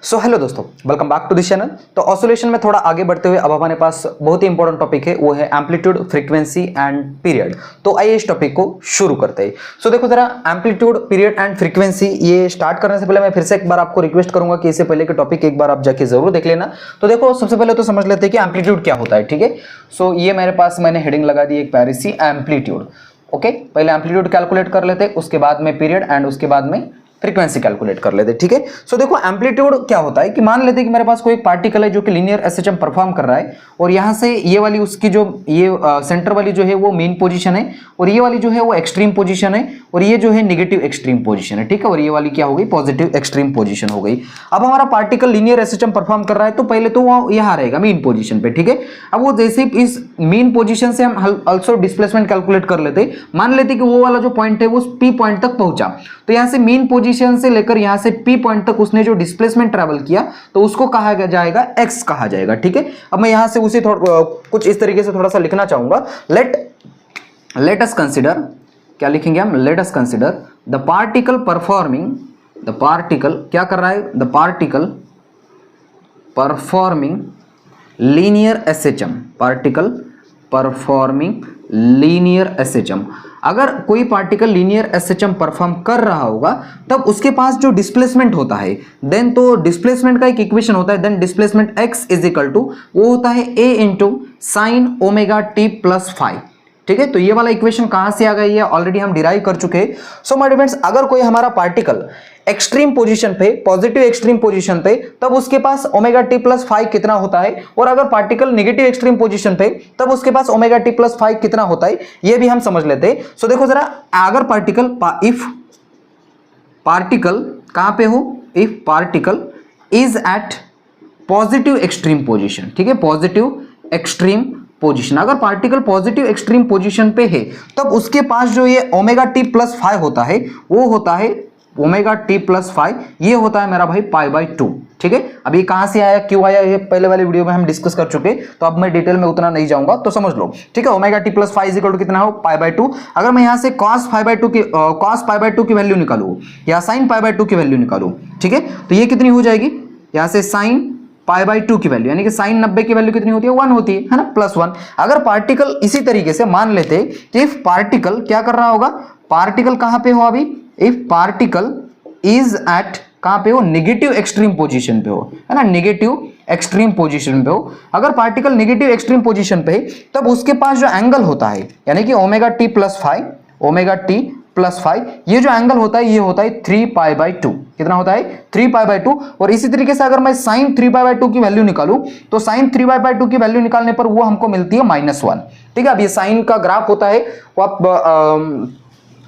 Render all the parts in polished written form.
सो hello दोस्तों, welcome back to this channel. तो oscillation में थोड़ा आगे बढ़ते हुए अब हमारे पास बहुत ही इंपॉर्टेंट टॉपिक है, वो है एम्पलीट्यूड, फ्रीक्वेंसी एंड पीरियड। तो आइए इस टॉपिक को शुरू करते हैं। सो देखो जरा, एम्पलीट्यूड, पीरियड एंड फ्रीक्वेंसी, ये स्टार्ट करने से पहले मैं फिर से एक बार आपको रिक्वेस्ट करूंगा कि इससे पहले के टॉपिक एक बार आप जाके जरूर देख लेना। तो देखो, सबसे पहले तो समझ लेते हैं कि एम्पलीट्यूड क्या होता है। ठीक है, सो ये मेरे पास मैंने हेडिंग लगा दी एक प्यारी सी, एम्पलीट्यूड। ओके, पहले एम्पलीट्यूड कैलकुलेट कर लेते, उसके बाद में पीरियड एंड उसके बाद में फ्रीक्वेंसी कैलकुलेट कर लेते। ठीक है, सो देखो एम्पलीट्यूड क्या होता है कि मान लेते हैं कि मेरे पास कोई एक पार्टिकल है जो कि लीनियर एसएचएम परफॉर्म कर रहा है, और यहां से ये वाली उसकी जो ये सेंटर वाली जो है वो मेन पोजीशन है, और ये वाली जो है वो एक्सट्रीम पोजीशन है, और ये जो है नेगेटिव एक्सट्रीम पोजीशन है। ठीक है, और ये वाली क्या हो गई, पॉजिटिव एक्सट्रीम पोजीशन हो गई। अब हमारा पार्टिकल लीनियर एसएचएम परफॉर्म कर रहा है, तो पहले तो वो यहां रहेगा मेन पोजीशन पे। ठीक है, अब वो जैसे इस मेन पोजीशन से हम ऑल्सो डिस्प्लेसमेंट कैलकुलेट कर लेते, मान लेते कि वो वाला जो पॉइंट है वो पी पॉइंट तक पहुंचा, तो यहां से मेन पोजीशन से लेकर यहां से पी पॉइंट तक उसने जो डिस्प्लेसमेंट ट्रैवल किया, तो उसको कहा जाएगा एक्स कहा जाएगा। ठीक है, अब मैं यहां से उसे कुछ इस तरीके से थोड़ा सा लिखना चाहूंगा। लेट अस कंसीडर, क्या लिखेंगे हम, let us consider the particle performing, the particle क्या कर रहा है, the particle performing linear SHM, particle performing linear SHM. अगर कोई पार्टिकल लीनियर एसएचएम परफॉर्म कर रहा होगा, तब उसके पास जो डिस्प्लेसमेंट होता है, देन तो डिस्प्लेसमेंट का एक इक्वेशन होता है, then displacement X is equal to वो होता है A into sine omega T plus five. ठीक है, तो ये वाला इक्वेशन कहां से आ गई है, ऑलरेडी हम डिराइव कर चुके हैं। सो माय डियर फ्रेंड्स, अगर कोई हमारा पार्टिकल एक्सट्रीम पोजीशन पे, पॉजिटिव एक्सट्रीम पोजीशन पे, तब उसके पास ओमेगा टी प्लस 5 कितना होता है, और अगर पार्टिकल नेगेटिव एक्सट्रीम पोजीशन पे, तब उसके पास ओमेगा टी प्लस 5 कितना होता है, ये भी हम समझ लेते हैं। सो देखो जरा, अगर पार्टिकल इफ पार्टिकल कहां पे हो, if particle is at positive extreme position, ठीक है, पॉजिटिव एक्सट्रीम पोजीशन, अगर पार्टिकल पॉजिटिव एक्सट्रीम पोजीशन पे है, तब उसके पास जो ये ओमेगा टी प्लस 5 होता है, वो होता है ओमेगा टी प्लस 5, ये होता है मेरा भाई पाई बाई 2। ठीक है, अब ये कहां से आया, क्यों आया, ये पहले वाले वीडियो में हम डिस्कस कर चुके, तो अब मैं डिटेल में उतना नहीं जाऊंगा, तो समझ लो। ठीक है, omega T plus 5 equal to कितना हो, पाई बाई 2। अगर मैं यहां से cos पाई बाई 2 की cos पाई बाई 2 की वैल्यू निकालूं या sin पाई बाई 2 की वैल्यू निकालूं, ठीक है, तो ये कितनी हो जाएगी, यहां से sin पाई बाई 2 की वैल्यू, यानी कि साइन 90 की वैल्यू कितनी होती है, 1 होती है ना, +1। अगर पार्टिकल इसी तरीके से मान लेते कि इफ पार्टिकल क्या कर रहा होगा, पार्टिकल कहां पे हो अभी, इफ पार्टिकल इज एट कहां पे हो, नेगेटिव एक्सट्रीम पोजीशन पे हो, है ना, नेगेटिव एक्सट्रीम पोजीशन पे हो। अगर पार्टिकल नेगेटिव एक्सट्रीम पोजीशन पे है, तब उसके पास जो एंगल होता है, यानी कि omega T plus 5, omega T plus 5, ये जो एंगल होता है ये होता है 3 पाई बाई 2। कितना होता है, 3 पाई बाई 2। और इसी तरीके से अगर मैं साइन 3 पाई बाई 2 की वैल्यू निकालूं, तो साइन 3 पाई बाई 2 की वैल्यू निकालने पर वो हमको मिलती है -1। ठीक है, अब ये साइन का ग्राफ होता है, वो आप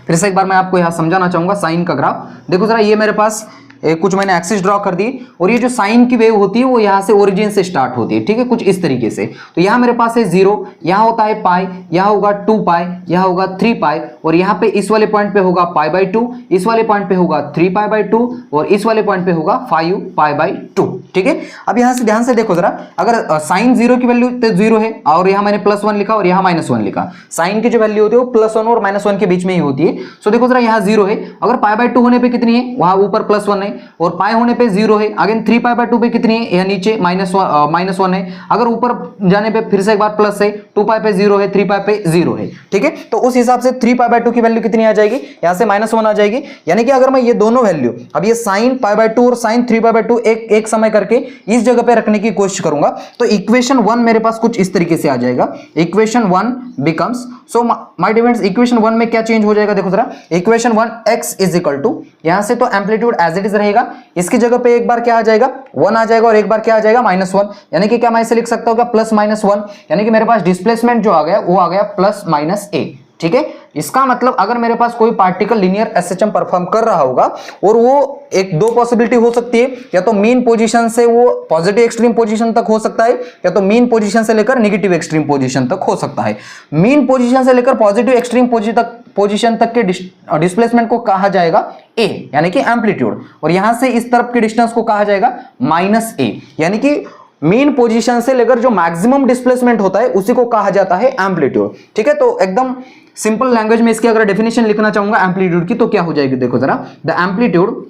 फिर से एक बार मैं आपको यहां समझाना चाहूंगा साइन का ग्राफ। देखो जरा, ये मेरे पास कुछ मैंने एक्सिस ड्रॉ कर दी, और ये जो साइन की वेव होती है वो यहाँ से ओरिजिन से स्टार्ट होती है। ठीक है, कुछ इस तरीके से, तो यहाँ मेरे पास है 0, यहाँ होता है पाई, यहाँ होगा 2 पाई, यहाँ होगा 3 पाई, और यहाँ पे इस वाले पॉइंट पे होगा पाई बाई 2, इस वाले पॉइंट पे होगा 3 पाई बाई 2, और इस वाले पॉइंट पे होगा 5 पाई बाई 2। ठीक है, अब यहाँ से ध्यान से देखो जरा, अगर साइन 0 की वैल्यू तो 0 है, और यहाँ मैंने +1 लिखा और यहाँ -1 लिखा, साइन की जो वैल्यू होती है वो +1 और -1 के बीच में ही होती है। सो देखो जरा, यहाँ 0 है, अगर पाई बाई 2 होने पे कितनी है, वहां ऊपर +1 है, और पाई होने पे 0 है, अगेन 3 पाई बाई 2 पे कितनी है, यहाँ नीचे -1 है, अगर ऊपर जाने पे फिर से एक बार प्लस है, 2 पाई पे 0 है, 3 पाई पे 0 है। ठीक है, तो उस हिसाब से 3 पाई बाई 2 की वैल्यू कितनी आ जाएगी, यहाँ से -1 आ जाएगी। यानी कि अगर मैं ये दोनों वैल्यू, अब ये साइन पाई बाई 2 और साइन 3 पाई बाई 2 एक समय करके इस जगह पे रखने की कोशिश करूंगा, तो इक्वेशन 1 मेरे पास कुछ इस तरीके से आ जाएगा। Equation 1 becomes, so my dear friends, equation 1 में क्या चेंज हो जाएगा, देखो जरा, equation 1 x is equal to, यहां से तो एम्पलीट्यूड एज इट इज रहेगा, इसकी जगह पे एक बार क्या आ जाएगा, 1 आ जाएगा, और एक बार क्या आ जाएगा, -1। यानी कि क्या मैं इसे लिख सकता हूं क्या, +-1, यानी कि मेरे पास डिस्प्लेसमेंट जो आ गया वो आ गया +-a। ठीक है, इसका मतलब अगर मेरे पास कोई पार्टिकल लीनियर एसएचएम परफॉर्म कर रहा होगा, और वो एक दो पॉसिबिलिटी हो सकती है, या तो मीन पोजीशन से वो पॉजिटिव एक्सट्रीम पोजीशन तक हो सकता है, या तो मीन पोजीशन से लेकर नेगेटिव एक्सट्रीम पोजीशन तक हो सकता है। मीन पोजीशन से लेकर पॉजिटिव एक्सट्रीम पोजीशन तक के डिस्प्लेसमेंट को कहा जाएगा a, यानी कि एम्पलीट्यूड, और यहां से इस तरफ के डिस्टेंस को कहा जाएगा -a, यानी कि मेन पोजीशन से लेकर जो मैक्सिमम डिस्प्लेसमेंट होता है उसी को कहा जाता है एम्पलीट्यूड। ठीक है, तो एकदम सिंपल लैंग्वेज में इसकी अगर डेफिनेशन लिखना चाहूंगा एम्पलीट्यूड की, तो क्या हो जाएगी, देखो जरा, the amplitude,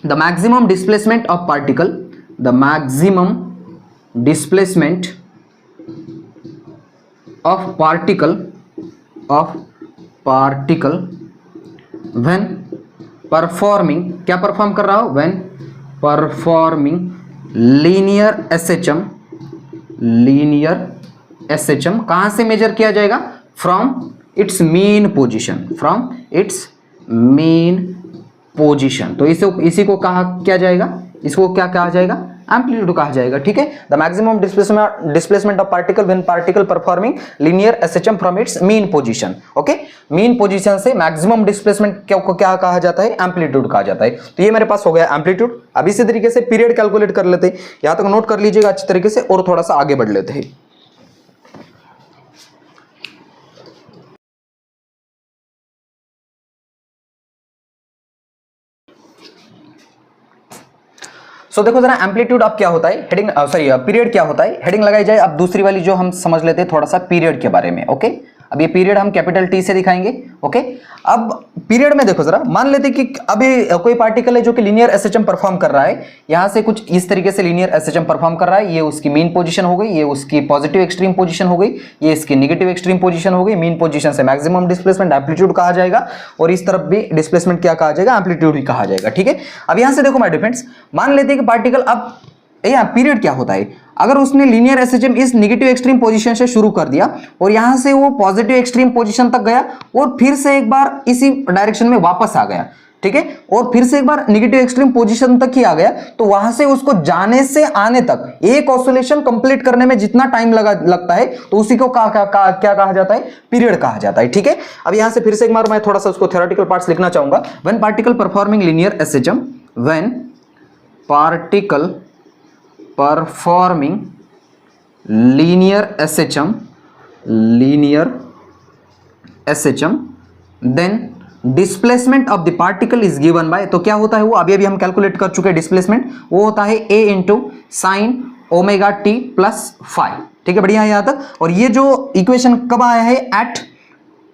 the maximum displacement of particle the maximum displacement of particle when performing, क्या परफॉर्म कर रहा हो, व्हेन परफॉर्मिंग लीनियर एसएचएम कहां से मेजर किया जाएगा, फ्रॉम इट्स मीन पोजीशन, तो इसी को कहा क्या जाएगा, इसको क्या कहा जाएगा, एम्पलीट्यूड कहा जाएगा। ठीक है, the maximum displacement of particle when particle performing linear SHM from its mean position. Okay, mean position से मैक्सिमम डिस्प्लेसमेंट को क्या कहा जाता है, एम्पलीट्यूड कहा जाता है। तो ये मेरे पास हो गया एम्पलीट्यूड। अब इसी तरीके से पीरियड कैलकुलेट कर लेते हैं, यहां तक नोट कर लीजिएगा अच्छी तरीके से और थोड़ा सा आगे बढ़ लेते हैं। सो देखो जरा एम्पलीट्यूड अब क्या होता है, हेडिंग पीरियड क्या होता है, हेडिंग लगाई जाए। अब दूसरी वाली जो हम समझ लेते हैं थोड़ा सा पीरियड के बारे में। ओके, अब ये पीरियड हम कैपिटल टी से दिखाएंगे। ओके, अब पीरियड में देखो जरा, मान लेते कि अभी कोई पार्टिकल है जो कि लीनियर एसएचएम परफॉर्म कर रहा है, यहां से कुछ इस तरीके से लीनियर एसएचएम परफॉर्म कर रहा है, ये उसकी मीन पोजीशन हो गई, ये उसकी पॉजिटिव एक्सट्रीम पोजीशन हो गई, ये इसकी नेगेटिव एक्सट्रीम पोजीशन हो गई। मीन पोजीशन से मैक्सिमम डिस्प्लेसमेंट एम्पलीट्यूड कहा जाएगा और इस तरफ भी डिस्प्लेसमेंट क्या कहा जाएगा, एम्पलीट्यूड ही कहा जाएगा। ठीक है, अब यहां से देखो माय डियर फ्रेंड्स, मान लेते हैं कि पार्टिकल, अब यहाँ पीरियड क्या होता है, अगर उसने लीनियर एसएचएम इस नेगेटिव एक्सट्रीम पोजीशन से शुरू कर दिया और यहां से वो पॉजिटिव एक्सट्रीम पोजीशन तक गया और फिर से एक बार इसी डायरेक्शन में वापस आ गया, ठीक है, और फिर से एक बार नेगेटिव एक्सट्रीम पोजीशन तक ही आ गया, तो वहां से उसको जाने से आने तक एक ऑसिलेशन कंप्लीट करने में जितना टाइम लगता है, तो उसी को क्या कहा जाता है, पीरियड कहा जाता है। ठीक है, अब यहां से फिर से एक बार मैं थोड़ा सा उसको थ्योरेटिकल पार्ट्स लिखना चाहूंगा। When particle performing linear SHM, when particle performing linear SHM then displacement of the particle is given by, तो क्या होता है वो अभी हम कैलकुलेट कर चुके हैं डिस्प्लेसमेंट, वो होता है a into sine omega T plus five. ठीक है, बढ़िया है यहां तक। और ये जो इक्वेशन कब आया है, एट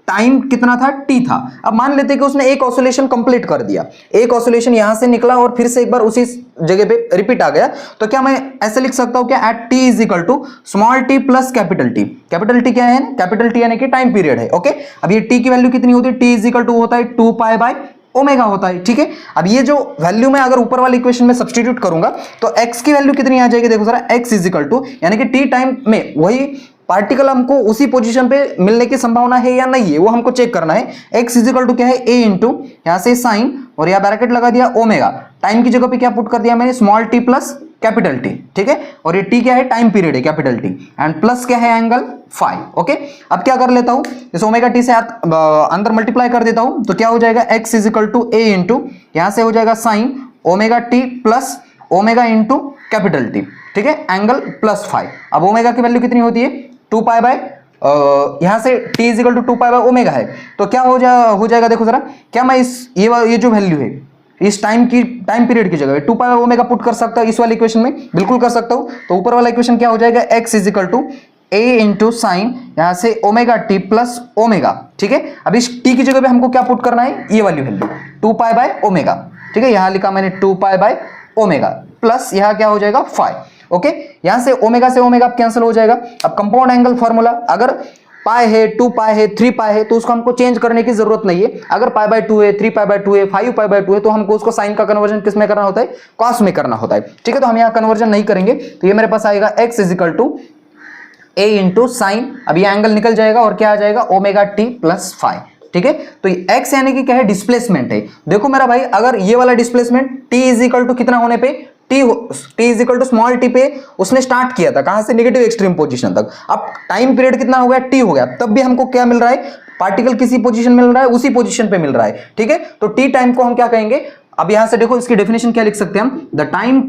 टाइम कितना था, टी था। अब मान लेते हैं कि उसने एक ऑसिलेशन कंप्लीट कर दिया, एक ऑसिलेशन यहां से निकला और फिर से एक बार उसी जगह पे रिपीट आ गया, तो क्या मैं ऐसे लिख सकता हूं क्या, at T is equal to small T plus capital T. Capital T क्या है, कैपिटल टी यानी कि टाइम पीरियड है। ओके, अब ये टी की वैल्यू कितनी होती है, टी इज इक्वल टू होता है 2 पाई बाय ओमेगा होता है। ठीक है, अब ये जो वैल्यू मैं अगर ऊपर वाली इक्वेशन में सब्स्टिट्यूट करूंगा तो x की वैल्यू कितनी आ जाएगी, देखो जरा, x इज इक्वल टू यानी कि टी टाइम में वही पार्टिकल हमको उसी पोजीशन पे मिलने की संभावना है या नहीं है, वो हमको चेक करना है। x इज इक्वल टू क्या है, a इंटू यहां से साइन और यहां ब्रैकेट लगा दिया ओमेगा, टाइम की जगह पे क्या पुट कर दिया मैंने, small T plus capital T. ठीक है, और ये t क्या है, टाइम पीरियड है, कैपिटल टी, एंड प्लस क्या है, एंगल फाइव। ओके, अब क्या कर लेता हूं, इस ओमेगा टी से अंदर मल्टीप्लाई कर देता हूं, तो क्या हो जाएगा, x is equal to a into यहां से हो जाएगा sine omega T plus omega into capital T. ठीक है, एंगल प्लस फाइव। अब ओमेगा की वैल्यू कितनी होती है, 2 पाई बाय यहां से t is equal to 2 pi by omega है, तो क्या हो जाएगा, देखो जरा, क्या मैं इस ये जो वैल्यू है इस टाइम पीरियड की जगह 2 पाई बाय ओमेगा पुट कर सकता हूं इस वाली इक्वेशन में, बिल्कुल कर सकता हूं। तो ऊपर वाला इक्वेशन क्या हो जाएगा, x is equal to a into sine यहां से ओमेगा टी प्लस ओमेगा। ठीक है, अब इस t की जगह पे हमको क्या पुट करना है, ये वाली वैल्यू 2 पाई बाय ओमेगा। ठीक है, यहां लिखा मैंने 2 पाई बाय ओमेगा प्लस यहां क्या हो जाएगा 5। ओके, यहां से ओमेगा कैंसिल हो जाएगा। अब कंपाउंड एंगल फॉर्मूला, अगर पाई है, 2 पाई है, 3 पाई है, तो उसको हमको चेंज करने की जरूरत नहीं है। अगर पाई बाय 2 है, 3 पाई बाय 2 है, 5 पाई बाय 2 है, तो हमको उसको साइन का कन्वर्जन किस में करना होता है, कॉस में करना होता है। ठीक है, तो हम यहाँ कन्वर्जन नहीं करेंगे, तो ये मेरे पास आएगा x is equal to a into sine, अब ये एंगल निकल जाएगा और क्या आ जाएगा, ओमेगा टी प्लस 5। ठीक है, तो x यानी कि क्या है, डिस्प्लेसमेंट है। देखो मेरा भाई, अगर ये वाला displacement t is equal to कितना होने पे, t is equal to small T पे उसने स्टार्ट किया था, कहां से, नेगेटिव एक्सट्रीम पोजीशन तक। अब टाइम पीरियड कितना हो गया, t हो गया, तब भी हमको क्या मिल रहा है, पार्टिकल किसी पोजीशन मिल रहा है, उसी पोजीशन पे मिल रहा है। ठीक है, तो t टाइम को हम क्या कहेंगे, अब यहां से देखो इसकी डेफिनेशन क्या लिख सकते हैं हम, the time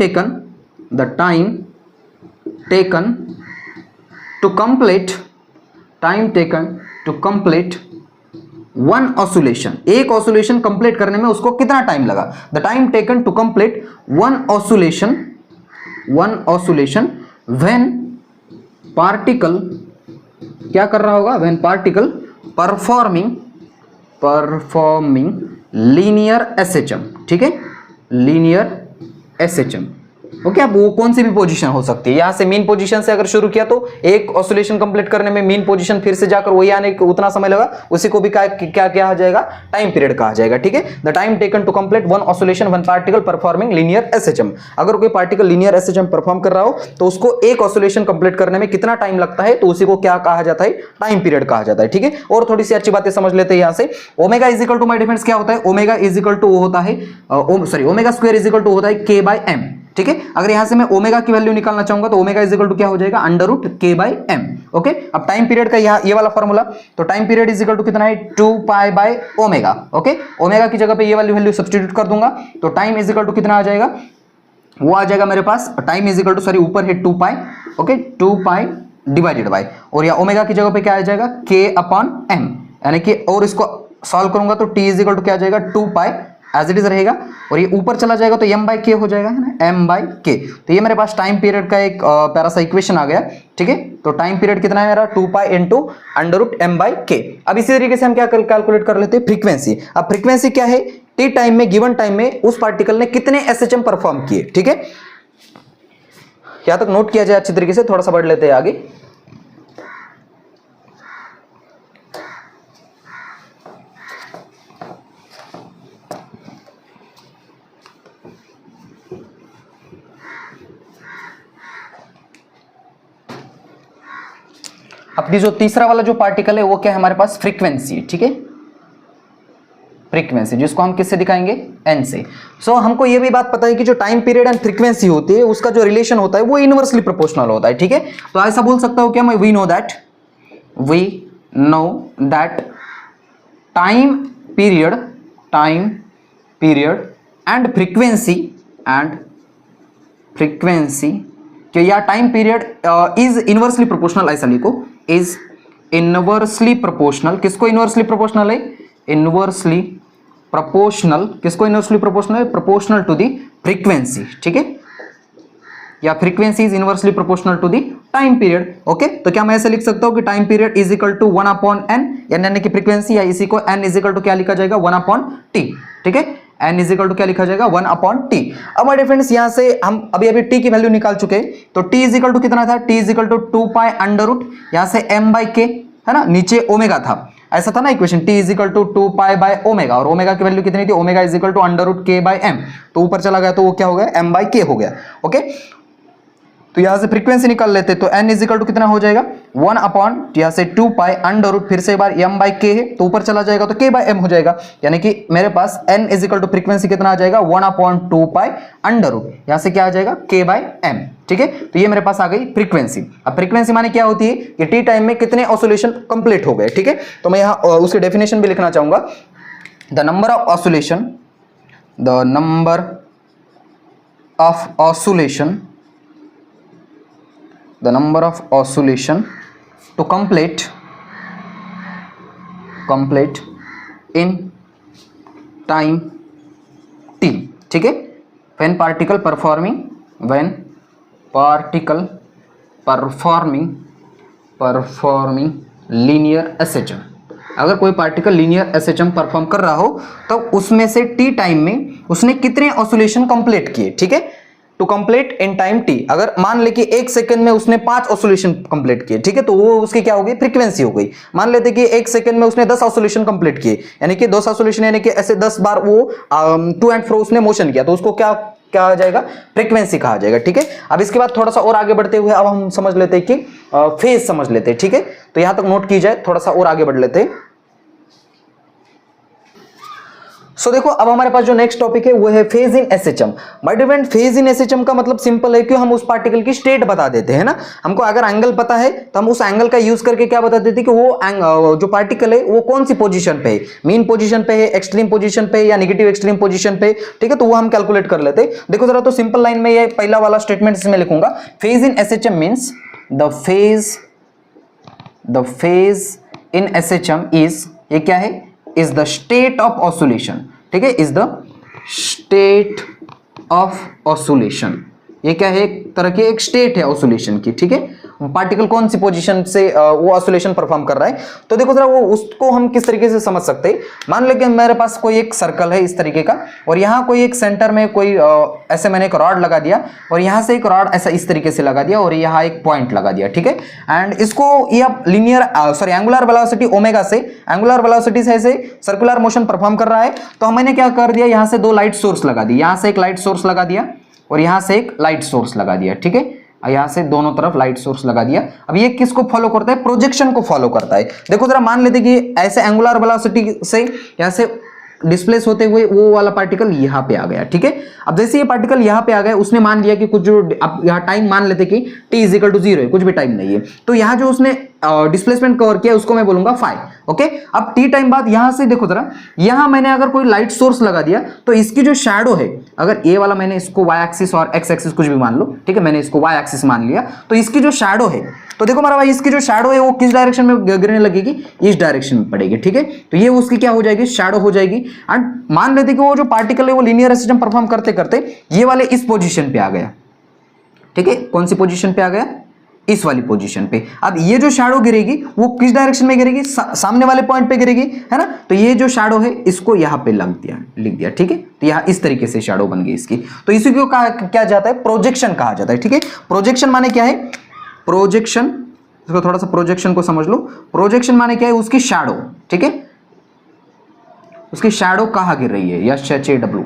taken to complete one oscillation, एक ऑसिलेशन कंप्लीट करने में उसको कितना टाइम लगा, the time taken to complete one oscillation when particle क्या कर रहा होगा, when particle performing linear SHM. ठीक है, लीनियर एसएचएम ओके अब वो कौन सी भी पोजीशन हो सकती है, यहां से मीन पोजीशन से अगर शुरू किया तो एक ऑसिलेशन कंप्लीट करने में मीन पोजीशन फिर से जाकर वही आने को उतना समय लगा, उसी को भी क्या कहा जाएगा, टाइम पीरियड कहा जाएगा। ठीक है, the time taken to complete one oscillation one particle performing linear SHM. अगर कोई पार्टिकल लीनियर एसएचएम परफॉर्म कर रहा हो तो उसको एक ऑसिलेशन कंप्लीट करने में कितना टाइम लगता है, तो उसी को क्या कहा जाता है, टाइम पीरियड कहा जाता है। ठीक है, और थोड़ी सी अच्छी बातें समझ लेते हैं यहां से। Omega is equal to my difference क्या होता है, ओमेगा इज इक्वल टू होता है omega square is equal to होता है के बाय एम। ठीक है, अगर यहां से मैं ओमेगा की वैल्यू निकालना चाहूंगा तो ओमेगा इज इक्वल टू क्या हो जाएगा, under root k by m. Okay, अब टाइम पीरियड का ये वाला फॉर्मूला, तो time period is equal to कितना है, 2 pi by omega. Okay, omega की जगह पे ये वाली वैल्यू सब्स्टिट्यूट कर दूंगा तो टाइम इज इक्वल टू कितना आ जाएगा, वो आ जाएगा मेरे पास, time is equal to sorry ऊपर है 2 पाई, ओके 2 पाई डिवाइडेड बाय, और या ओमेगा की जगह पे क्या आ जाएगा, के अपॉन एम, यानी कि और इसको सॉल्व करूंगा तो टी इज इक्वल टू क्या आ जाएगा, 2 पाई एज इट इज रहेगा, और ये ऊपर चला जाएगा तो m बाई के हो जाएगा, है ना, m बाई के। तो ये मेरे पास टाइम पीरियड का एक प्यारा सा इक्वेशन आ गया। ठीक है, तो टाइम पीरियड कितना है मेरा, 2 pi into under root m by k. अब इसी तरीके से हम क्या कैलकुलेट कर लेते हैं, फ्रीक्वेंसी। अब फ्रीक्वेंसी क्या है, टी टाइम में, गिवन टाइम में उस पार्टिकल ने कितने एसएचएम परफॉर्म किए। ठीक है, यहां तक नोट किया जाए अच्छी तरीके से, थोड़ा सा बढ़ लेते हैं आगे। अपनी जो तीसरा वाला जो पार्टिकल है वो क्या है हमारे पास, फ्रीक्वेंसी। ठीक है, फ्रीक्वेंसी जिसको हम किससे दिखाएंगे, एन से। सो हमको ये भी बात पता है कि जो टाइम पीरियड एंड फ्रीक्वेंसी होती है उसका जो रिलेशन होता है वो इनवर्सली प्रोपोर्शनल होता है। ठीक है, तो ऐसा बोल सकता हूं क्या मैं, we know that time period and frequency कि या time period is inversely proportional, ऐसा लिखो, इज इनवर्सली प्रोपोर्शनल। किसको इनवर्सली प्रोपोर्शनल है, इनवर्सली प्रोपोर्शनल, किसको इनवर्सली प्रोपोर्शनल है, प्रोपोर्शनल टू दी फ्रीक्वेंसी। ठीक है, या frequency is inversely proportional to the time period. Okay, तो क्या मैं ऐसे लिख सकता हूं कि time period is equal to 1 upon n, यानी कि फ्रीक्वेंसी, या इसी को एन इज इक्वल टू क्या लिखा जाएगा, 1 अपॉन टी। ठीक है, एन इज इक्वल टू क्या लिखा जाएगा, 1 अपॉन टी। अब माय फ्रेंड्स यहां से हम अभी टी की वैल्यू निकाल चुके हैं, तो टी इज इक्वल टू कितना था, T is equal to 2 pi under root, यहां से एम बाई के, है ना, नीचे ओमेगा था, ऐसा था ना equation, T is equal to 2 pi by omega, और ओमेगा की वैल्यू कितनी थी, omega is equal to under root k by m, तो ऊपर चला गया तो वो क्या हो गया, एम बाई के हो गया। ओके, तो यहां से फ्रीक्वेंसी निकाल लेते, तो n इज इक्वल टू कितना हो जाएगा, 1 अपॉन, यहां से 2 पाई अंडर रूट, फिर से एक बार m बाई के है तो ऊपर चला जाएगा तो k बाई m हो जाएगा, यानी कि मेरे पास n is equal to frequency कितना आ जाएगा, 1 अपॉन 2 पाई अंडर रूट, यहां से क्या आ जाएगा, k बाई m। ठीक है, तो ये मेरे पास आ गई फ्रीक्वेंसी। अब फ्रीक्वेंसी माने क्या होती है कि टी टाइम में कितने ऑसिलेशन कंप्लीट हो गए। ठीक है, तो मैं यहां उसकी डेफिनेशन भी लिखना चाहूंगा, the number of oscillation the number of oscillation to complete in time t। ठीक है, when particle performing linear SHM, अगर कोई पार्टिकल लीनियर एसएचएम परफॉर्म कर रहा हो तो उसमें से टी टाइम में उसने कितने ऑसिलेशन कंप्लीट किए। ठीक है, to complete in time T, अगर मान ले कि 1 सेकंड में उसने 5 ऑसिलेशन कंप्लीट किए, ठीक है, तो वो उसकी क्या हो गई, फ्रीक्वेंसी हो गई। मान लेते कि 1 सेकंड में उसने 10 ऑसिलेशन कंप्लीट किए, यानी कि 10 ऑसिलेशन, यानी कि ऐसे 10 बार वो टू एंड फ्रो उसने मोशन किया, तो उसको क्या आ जाएगा, फ्रीक्वेंसी कहा जाएगा। ठीक है, अब इसके बाद थोड़ा सा और आगे बढ़ते हुए अब हम समझ लेते हैं कि फेज समझ लेते हैं। ठीक है, तो यहां तक नोट की जाए, थोड़ा सा और आगे बढ़ लेते हैं। सो देखो, अब हमारे पास जो नेक्स्ट टॉपिक है वो है phase in SHM. My dear friend, phase in SHM का मतलब सिंपल है कि हम उस पार्टिकल की स्टेट बता देते हैं ना। हमको अगर एंगल पता है तो हम उस एंगल का यूज करके क्या बता देते हैं कि वो जो पार्टिकल है वो कौन सी पोजीशन पे है, मीन पोजीशन पे है, एक्सट्रीम पोजीशन पे है, या नेगेटिव एक्सट्रीम पोजीशन पे। ठीक है, तो वो हम कैलकुलेट कर लेते हैं। देखो जरा, तो सिंपल लाइन में ये पहला वाला स्टेटमेंट इसमें लिखूंगा, phase in SHM means the phase in SHM is, ये क्या है, is the state of oscillation. ठीक है, is the state of oscillation, ये क्या है, एक तरह की एक स्टेट है ऑसिलेशन की। ठीक है, पार्टिकल कौन सी पोजीशन से वो ऑसिलेशन परफॉर्म कर रहा है। तो देखो जरा वो उसको हम किस तरीके से समझ सकते हैं। मान लो कि मेरे पास कोई एक सर्कल है इस तरीके का, और यहाँ कोई एक सेंटर में कोई ऐसे मैंने एक रॉड लगा दिया, और यहाँ से एक रॉड ऐसा इस तरीके से लगा दिया, और यहाँ एक पॉइंट लगा दिया, ठीक है। एंड इसको ये लीनियर एंगुलर वेलोसिटी ओमेगा से, एंगुलर वेलोसिटी से ऐसे सर्कुलर मोशन परफॉर्म कर रहा है। तो मैंने क्या कर दिया, यहाँ से दो लाइट सोर्स लगा दी, यहाँ से एक लाइट सोर्स लगा दिया और यहाँ से एक लाइट सोर्स लगा दिया, ठीक है। यहाँ से दोनों तरफ लाइट सोर्स लगा दिया। अब ये किसको फॉलो करता है, प्रोजेक्शन को फॉलो करता है। देखो जरा मान लेते कि ऐसे एंगुलर वेलोसिटी से यहाँ से डिस्प्लेस होते हुए वो वाला पार्टिकल यहाँ पे आ गया, ठीक है। अब जैसे ये पार्टिकल यहाँ पे आ गया, उसने मान लिया कि कुछ जो अब यहाँ टाइम मान लेते कि t = 0 है, कुछ भी टाइम नहीं है, तो यहाँ जो उसने डिस्प्लेसमेंट कवर किया उसको मैं बोलूंगा फाई, ओके। अब t टाइम बाद यहाँ से देखो जरा, यहाँ मैंने अगर कोई लाइट सोर्स लगा दिया तो इसकी जो शैडो है, अगर ये वाला मैंने इसको y एक्सिस और x एक्सिस कुछ भी मान लो, ठीक है, मैंने इसको y एक्सिस मान लिया, तो इसकी जो शैडो है, तो देखो मेरा भाई इसकी जो शैडो है वो किस डायरेक्शन में गिरने लगेगी, इस डायरेक्शन में पड़ेगी, ठीक है। तो ये उसकी क्या हो जाएगी, शैडो हो जाएगी। एंड मान लेते कि वो जो पार्टिकल है वो लीनियर एसिजम परफॉर्म करते करते ये वाले इस पोजीशन पे आ गया, ठीक है। कौन सी पोजीशन पे आ गया, इस वाली पोजीशन पे। अब ये जो शैडो गिरेगी वो किस डायरेक्शन में गिरेगी, सामने वाले पॉइंट पे गिरेगी, है ना। तो ये जो शैडो है इसको यहाँ पे लिख दिया, ठीक है। तो यहाँ इस तरीके से शैडो बन गई इसकी। तो इसी को क्या जाता है, प्रोजेक्शन कहा जाता है, ठीक है। प्रोजेक्शन माने क्या है, प्रोजेक्शन, इसको थोड़ा सा प्रोजेक्शन को समझ लो। प्रोजेक्शन माने क्या है, उसकी शैडो, ठीक है, उसकी शैडो कहाँ गिर रही है, SHAW,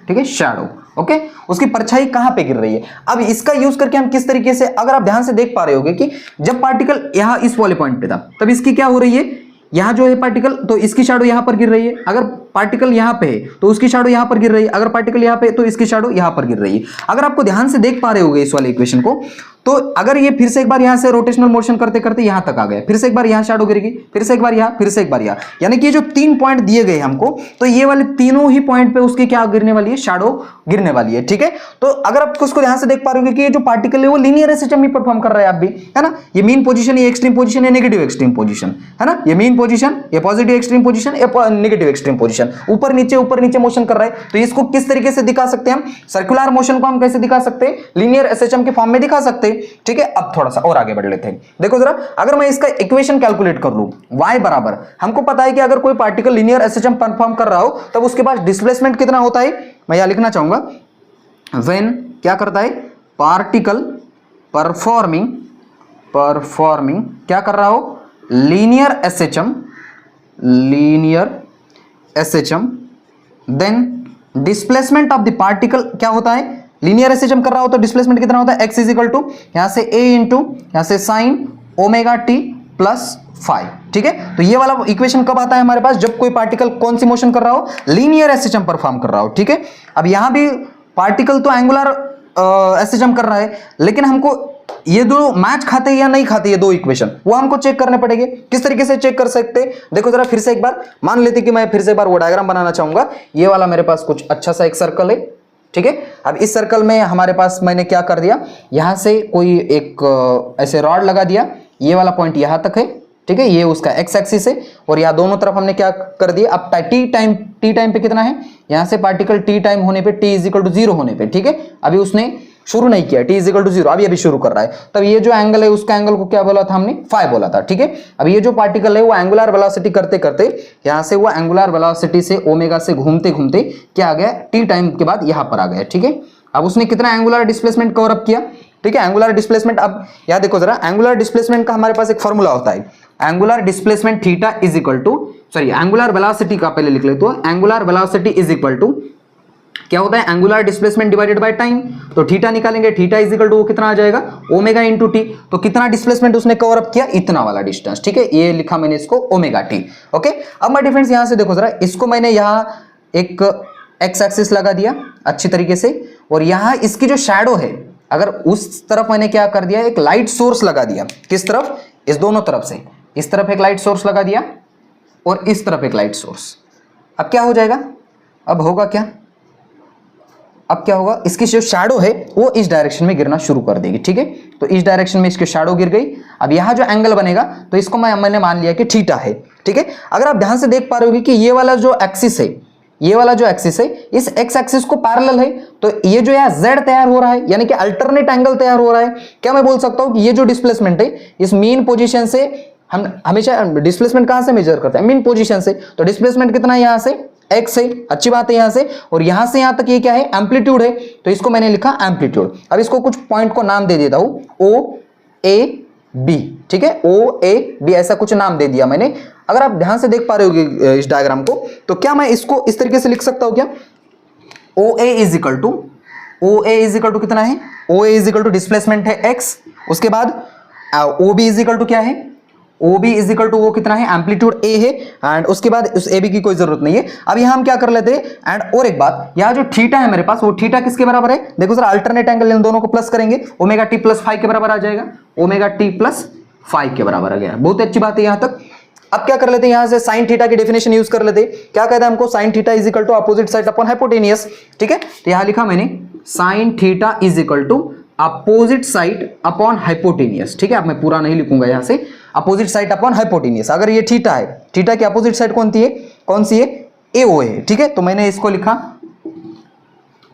ठीक है, शैडो, ओके। उसकी परछाई कहां पे गिर रही है। अब इसका यूज करके हम किस तरीके से, अगर आप ध्यान से देख पा रहे होगे कि जब पार्टिकल यहां इस वाले पॉइंट पे था तब इसकी क्या हो रही है, यहां जो है पार्टिकल, तो इसकी शैडो यहां पर गिर रही है। अगर पार्टिकल यहां पे है तो उसकी शैडो यहां पर गिर रही है, अगर पार्टिकल यहां पे तो इसकी शैडो यहां पर गिर रही है। अगर आपको ध्यान से देख पा रहे होगे इस वाले इक्वेशन को, तो अगर ये फिर से एक बार यहां से रोटेशनल मोशन करते करते यहां तक आ गया, फिर से एक बार यहां शैडो गिरेगी, फिर से एक बार यहां, फिर से एक बार यहां, यानी कि जो 3 पॉइंट दिए गए हमको, तो ये वाले तीनों ही पॉइंट पे उसकी क्या गिरने वाली है, शैडो गिरने वाली है, ठीक है। तो अगर आप उसको ध्यान से देख पा रहे होगे कि ये जो पार्टिकल है वो लीनियर एसिजम ही परफॉर्म कर रहा है, आप भी, है ना। ये मीन पोजीशन, ये एक्सट्रीम पोजीशन, ये नेगेटिव एक्सट्रीम पोजीशन, है ना। ये मीन पोजीशन, ये पॉजिटिव एक्सट्रीम पोजीशन, ये नेगेटिव एक्सट्रीम पोजीशन, ऊपर नीचे मोशन कर रहा है। तो इसको किस तरीके से दिखा सकते हैं हम, सर्कुलर मोशन को हम कैसे दिखा सकते हैं, लीनियर एसिजम के फॉर्म में दिखा सकते हैं, ठीक है। अब थोड़ा सा और आगे बढ़ लेते हैं। देखो जरा, अगर मैं इसका इक्वेशन कैलकुलेट कर लूं, y बराबर, हमको पता है कि अगर कोई पार्टिकल लीनियर एसिजम परफॉर्म कर रहा हो तब उसके पास डिस्प्लेसमेंट कितना होता है, मैं यहां लिखना चाहूंगा, व्हेन क्या करता है, पार्टिकल परफॉर्मिंग क्या कर रहा हो, लीनियर एसिजम, then displacement of the particle क्या होता है, लीनियर एसिजम कर रहा हो तो डिस्प्लेसमेंट कितना होता है, x = यहां से a इंटू यहां से sin ωt प्लस फाई, ठीक है। तो ये वाला इक्वेशन कब आता है हमारे पास, जब कोई पार्टिकल कौन सी मोशन कर रहा हो, लीनियर एसिजम परफॉर्म कर रहा हो, ठीक है। अब यहां भी पार्टिकल तो एंगुलर एसिजम कर रहा है, लेकिन हमको ये दो मैच खाते या नहीं खाते, ये दो इक्वेशन, वो हमको चेक करने पड़ेंगे। किस तरीके से चेक कर सकते, देखो जरा फिर से एक बार मान लेते कि मैं फिर से एक बार वो डायग्राम बनाना चाहूंगा। ये वाला मेरे पास कुछ अच्छा सा एक सर्कल है, ठीक है। अब इस सर्कल में हमारे पास मैंने क्या कर दिया, यहां से कोई एक ऐसे रॉड लगा दिया, ये वाला पॉइंट यहां तक है, ठीक है, ये उसका x एक्सिस है, और यहाँ दोनों तरफ हमने क्या कर दिया, अब t टाइम पे कितना है, यहां से पार्टिकल t टाइम होने पे, t = 0 होने पे, ठीक है। अभी उसने शुरू नहीं किया, t = 0, अभी शुरू कर रहा है, तब ये जो एंगल है उसका एंगल को क्या बोला था हमने, फाई बोला था, ठीक है। अब ये जो पार्टिकल है वो एंगुलर वेलोसिटी करते करते यहां से वो एंगुलर वेलोसिटी से ओमेगा से घूमते घूमते क्या आ गया, t टाइम के बाद यहां पर आ गया, ठीक है। अब उसने कितना एंगुलर डिस्प्लेसमेंट कवर अप किया, ठीक है, एंगुलर डिस्प्लेसमेंट। अब यहां देखो जरा, एंगुलर डिस्प्लेसमेंट का हमारे पास एक फॉर्मूला होता है, angular displacement theta angular velocity का पहले लिख लेते हो, एंगुलर वेलोसिटी क्या होता है, angular displacement divided by time. तो थीटा निकालेंगे, थीटा वो कितना आ जाएगा, ओमेगा इंटू टी। तो कितना डिस्प्लेसमेंट उसने कवर अप किया, इतना वाला डिस्टेंस, ठीक है, ये लिखा मैंने इसको ओमेगा टी, ओके। अब मैं डिफरेंस यहां से देखो जरा, इसको मैंने यहां एक एक्स एक्सिस लगा दिया अच्छी तरीके से, और यहां इसकी जो शैडो है, अगर उस तरफ मैंने क्या कर दिया, एक लाइट सोर्स लगा दिया, किस तरफ, इस दोनों तरफ से, इस तरफ एक लाइट सोर्स लगा दिया और इस तरफ एक लाइट सोर्स। अब क्या हो जाएगा, अब होगा क्या, अब क्या होगा, इसकी जो शैडो है वो इस डायरेक्शन में गिरना शुरू कर देगी, ठीक है। तो इस डायरेक्शन में इसकी शैडो गिर गई। अब यहां जो एंगल बनेगा तो इसको मैंने मान लिया कि थीटा है, ठीक है। अगर आप ध्यान से देख पा रहे हो कि ये वाला जो एक्सिस है, ये वाला जो एक्सिस है इस एक्स एक्सिस को पैरेलल है, तो ये जो यहाँ z तैयार हो रहा है यानी कि अल्टरनेट एंगल तैयार हो रहा है। क्या मैं बोल सकता हूं कि ये जो डिस्प्लेसमेंट है इस मीन पोजीशन से, हम हमेशा डिस्प्लेसमेंट कहां से मेजर करते हैं, मीन पोजीशन से, तो डिस्प्लेसमेंट कितना है यहां से x है, अच्छी बात है यहां से, और यहां से यहां तक ये क्या है एम्पलीट्यूड है, तो इसको मैंने लिखा एम्पलीट्यूड। अब इसको कुछ पॉइंट को नाम दे देता हूं O A B, ठीक है, O A B ऐसा कुछ नाम दे दिया मैंने। अगर आप ध्यान से देख पा रहे हो इस डायग्राम को, तो क्या मैं इसको इस तरीके से लिख सकता हूं क्या, OA इज इक्वल टू कितना है, OA is equal to displacement है x, उसके बाद OB इज इक्वल टू क्या है, OB इज इक्वल टू वो कितना है एम्पलीट्यूड A है, एंड उसके बाद उस AB की कोई जरूरत नहीं है। अब यहां हम क्या कर लेते हैं, एंड और एक बात, यहां जो थीटा है मेरे पास वो थीटा किसके बराबर है, देखो सर अल्टरनेट एंगल इन दोनों को प्लस करेंगे, ओमेगा t प्लस फाइव के बराबर आ जाएगा, ओमेगा t प्लस फाइव के बराबर आ गया। बहुत अच्छी बात है यहां तक। अब क्या कर लेते हैं, यहां से साइन थीटा की डेफिनेशन यूज कर लेते हैं। क्या कहता है हमको, sine theta is equal to opposite side upon hypotenuse, ठीक है, तो यहां लिखा मैंने sine theta is equal to opposite side upon hypotenuse, ठीक है। अब मैं पूरा नहीं लिखूंगा यहां से, अपोजिट साइड अपॉन हाइपोटेनियस। अगर ये थीटा है, थीटा की अपोजिट साइड कौन सी है, AO है, ठीक है, तो मैंने इसको लिखा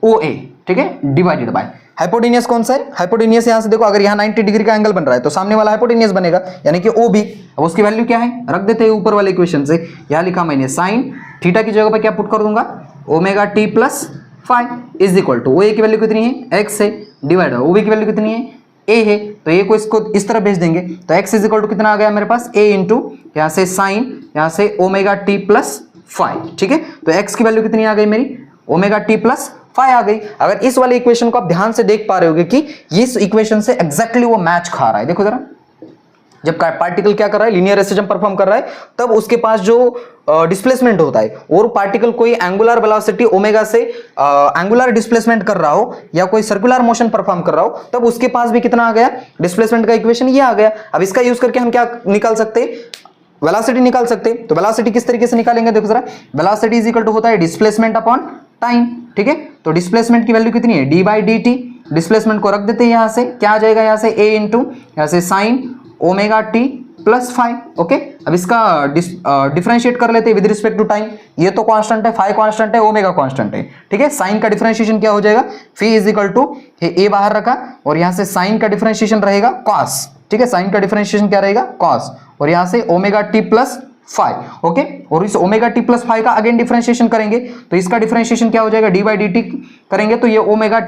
OA, ठीक है, डिवाइडेड बाय हाइपोटेनियस कौन सा है, हाइपोटेनियस यहां से देखो, अगर यहां 90 डिग्री का एंगल बन रहा है तो सामने वाला हाइपोटेनियस बनेगा यानी कि OB। अब उसकी वैल्यू क्या है, रख देते हैं ऊपर वाले इक्वेशन से, यहां लिखा मैंने साइन थीटा की जगह पर क्या पुट कर दूंगा, omega t plus five is equal to OA की वैल्यू कितनी है, x है, डिवाइड OB की वैल्यू कितनी है, A है, तो A को इसको इस तरह भेज देंगे, तो x इज इक्वल टू कितना आ गया मेरे पास, A इंटू यहाँ से साइन, यहाँ से ओमेगा t प्लस फाइव, ठीक है, तो x की वैल्यू कितनी आ गई मेरी, ओमेगा t प्लस फाइव आ गई। अगर इस वाले इक्वेशन को आप ध्यान से देख पा रहे होगे कि इस इक्वेशन से एग्जैक्टली वो मैच खा रहा है। देखो जरा, जब पार्टिकल क्या कर रहा है, लीनियर एसएचएम परफॉर्म कर रहा है, तब उसके पास जो डिस्प्लेसमेंट होता है, और पार्टिकल कोई एंगुलर वेलोसिटी ओमेगा से एंगुलर डिस्प्लेसमेंट कर रहा हो या कोई सर्कुलर मोशन परफॉर्म कर रहा हो, तब उसके पास भी कितना आ गया, डिस्प्लेसमेंट का इक्वेशन ये आ गया। अब इसका यूज करके हम क्या निकाल सकते हैं, वेलोसिटी निकाल सकते हैं। तो वेलोसिटी किस तरीके से निकालेंगे, देखो जरा, वेलोसिटी इज इक्वल टू होता है डिस्प्लेसमेंट अपॉन टाइम, ठीक है, तो डिस्प्लेसमेंट की वैल्यू कितनी है, d by D T, displacement को रख देते हैं यहां से, क्या आ जाएगा यहाँ से A इंटू यहाँ से sine omega t plus five, okay. अब इसका डिफरेंशिएट कर लेते हैं विद रिस्पेक्ट टू टाइम, ये तो कांस्टेंट है, फाइव कांस्टेंट है, ओमेगा कांस्टेंट है, ठीक है। साइन का डिफरेंशिएशन क्या हो जाएगा, phi is equal to A बाहर रखा, और यहाँ से साइन का डिफरेंशिएशन रहेगा कॉस, ठीक है, साइन का डिफरेंशिएशन क्या रहेगा, कॉस, और यहाँ से omega t plus five, okay, और इस ओमेगा t प्लस फाइव का अगेन डिफरेंशिएशन करेंगे, तो इसका डिफरेंशिएशन क्या हो जाएगा, d बाई डी टी करेंगे, तो ये ओमेगा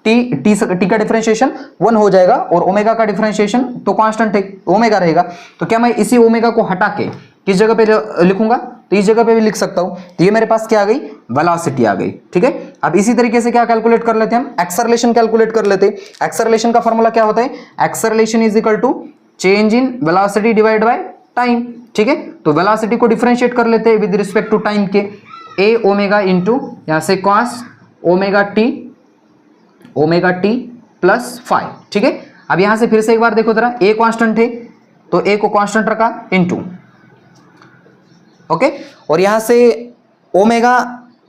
टी का डिफरेंशिएशन 1 हो जाएगा, और ओमेगा का डिफरेंशिएशन तो कांस्टेंट है, ओमेगा रहेगा। तो क्या मैं इसी ओमेगा को हटा के किस जगह पे लिखूंगा, तो इस जगह पे भी लिख सकता हूं, तो ये मेरे पास क्या आ गई, वेलोसिटी आ गई, ठीक है। अब इसी तरीके से क्या कैलकुलेट कर लेते हैं हम, एक्सेलरेशन कैलकुलेट कर लेते हैं। एक्सेलरेशन का फॉर्मूला क्या होता है, acceleration is equal to change in velocity divide by time, ठीक है। तो वेलोसिटी को डिफरेंशिएट कर लेते हैं विद रिस्पेक्ट टू टाइम के, ए ओमेगा इंटू यहाँ से cos omega T plus five, ठीक है। अब यहां से फिर से एक बार देखो जरा, ए कांस्टेंट है तो ए को कांस्टेंट रखा इंटू, ओके, और यहां से ओमेगा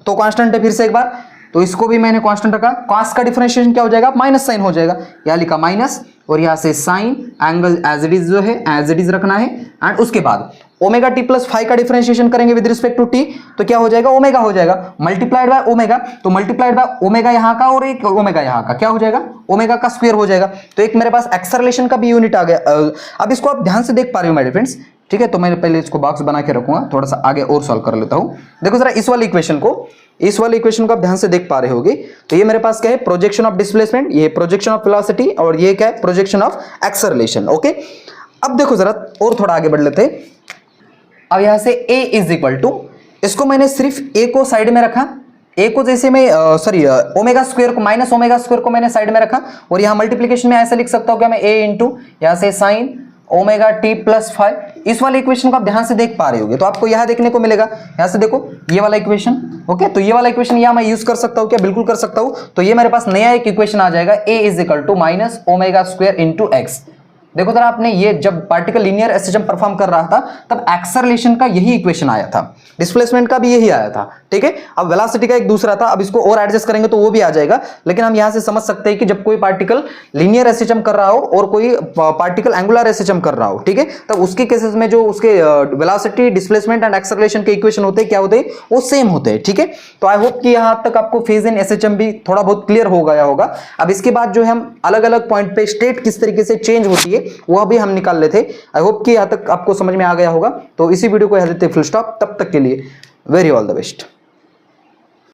तो कांस्टेंट है, फिर से एक बार, तो इसको भी मैंने कांस्टेंट रखा, कॉस का डिफरेंशिएशन क्या हो जाएगा, माइनस साइन हो जाएगा, यहां लिखा माइनस, और यहां से sine angle as it is जो है एज इट इज रखना है, एंड उसके बाद ओमेगा टी प्लस फाइव का डिफरेंशिएशन करेंगे विद रिस्पेक्ट टू टी, तो क्या हो जाएगा, ओमेगा हो जाएगा, मल्टीप्लाइड बाय ओमेगा, तो मल्टीप्लाइड बाय ओमेगा यहाँ का और एक ओमेगा यहाँ का, क्या हो जाएगा, ओमेगा का स्क्वायर हो जाएगा। तो एक मेरे पास एक्सेलरेशन का भी यूनिट आ गया। अब इसको आप ध्यान से देख पा रहे हो मेरे फ्रेंड्स, ठीक है, तो मैं पहले इसको बॉक्स बना के रखूंगा, थोड़ा सा आगे और सॉल्व कर लेता हूं। देखो जरा इस वाले इक्वेशन को आप ध्यान से देख पा रहे होगे, तो ये मेरे पास क्या है, प्रोजेक्शन ऑफ डिस्प्लेसमेंट, ये प्रोजेक्शन ऑफ वेलोसिटी, और ये क्या है, प्रोजेक्शन ऑफ एक्सेलरेशन, ओके। अब देखो जरा और थोड़ा आगे बढ़ लेते हैं। अब यहां से A इज इक्वल टू, इसको मैंने सिर्फ A को साइड में रखा, A को जैसे मैं ओमेगा स्क्वायर को, माइनस ओमेगा स्क्वायर को मैंने साइड में रखा, और यहाँ मल्टीप्लीकेशन में ऐसे लिख सकता हूँ क्या मैं, A इंटू यहाँ से sign omega T plus five. इस वाले इक्वेशन को आप ध्यान से देख पा रहे होगे, तो आपको यहां देखने को मिलेगा, यहां से देखो ये वाला इक्वेशन, ओके, तो ये वाला इक्वेशन यहां मैं यूज कर सकता हूं क्या, बिल्कुल कर सकता हूं। तो ये मेरे पास नया एक इक्वेशन आ जाएगा, A is equal to minus omega square into x, देखो जरा, आपने ये जब पार्टिकल लीनियर एसएचएम परफॉर्म कर रहा था तब एक्सेलरेशन का यही इक्वेशन आया था, डिस्प्लेसमेंट का भी यही आया था, ठीक है। अब वेलोसिटी का एक दूसरा था, अब इसको और एडजस्ट करेंगे तो वो भी आ जाएगा, लेकिन हम यहां से समझ सकते हैं कि जब कोई पार्टिकल लीनियर एसएचएम कर रहा हो और कोई पार्टिकल एंगुलर एसएचएम कर रहा हो, ठीक है, तब उसके केसेस में जो उसके वेलोसिटी, डिस्प्लेसमेंट एंड एक्सेलरेशन के इक्वेशन होते हैं, क्या होते हैं, वो सेम होते हैं, ठीक है। तो आई होप कि यहां तक आपको फेज इन एसएचएम भी थोड़ा बहुत क्लियर हो गया होगा। अब इसके बाद जो है हम अलग अलग पॉइंट पे स्टेट किस तरीके से चेंज होती है वह भी हम निकाल लेते। आई होप कि यहां तक आपको समझ में आ गया होगा। तो इसी वीडियो को यहां देते फुल स्टॉप, तब तक के लिए वेरी ऑल द बेस्ट।